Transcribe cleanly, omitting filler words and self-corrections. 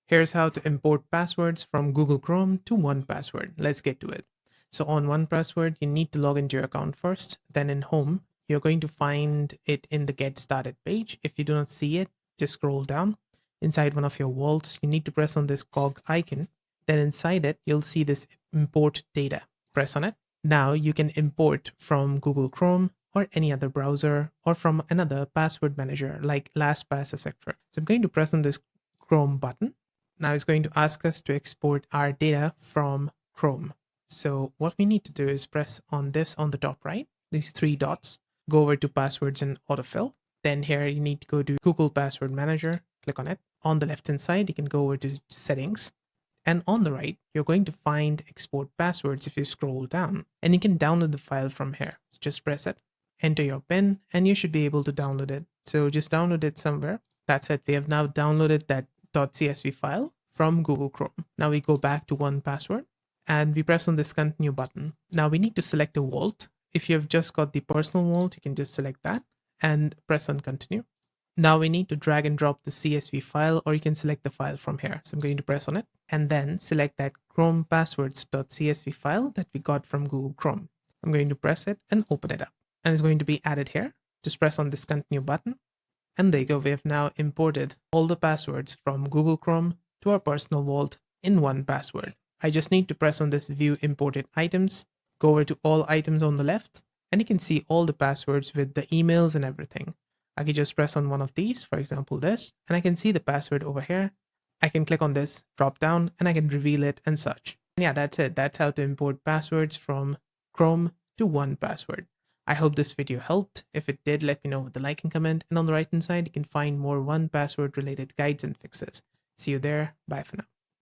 Here's how to import passwords from Google Chrome to 1Password. Let's get to it. So on 1Password, you need to log into your account first. Then in Home, you're going to find it in the Get Started page. If you do not see it, just scroll down. Inside one of your vaults, you need to press on this cog icon. Then inside it, you'll see this Import Data. Press on it. Now you can import from Google Chrome or any other browser or from another password manager like LastPass, etc. So I'm going to press on this Chrome button. Now it's going to ask us to export our data from Chrome. So what we need to do is press on this on the top right, these three dots, go over to passwords and autofill. Then here you need to go to Google Password Manager, click on it. On the left hand side, you can go over to settings. And on the right, you're going to find export passwords if you scroll down, and you can download the file from here. So just press it, enter your PIN, and you should be able to download it. So just download it somewhere. That's it. We have now downloaded that .csv file from Google Chrome. Now we go back to 1Password and we press on this continue button. Now we need to select a vault. If you have just got the personal vault, you can just select that and press on continue. Now we need to drag and drop the CSV file, or you can select the file from here. So I'm going to press on it and then select that Chrome passwords.csv file that we got from Google Chrome. I'm going to press it and open it up, and it's going to be added here. Just press on this continue button. And there you go. We have now imported all the passwords from Google Chrome to our personal vault in 1Password. I just need to press on this view imported items, go over to all items on the left, and you can see all the passwords with the emails and everything. I can just press on one of these, for example, this, and I can see the password over here. I can click on this drop down and I can reveal it and such. And yeah, that's it. That's how to import passwords from Chrome to 1Password. I hope this video helped. If it did, let me know with a like and comment. And on the right hand side, you can find more 1Password related guides and fixes. See you there. Bye for now.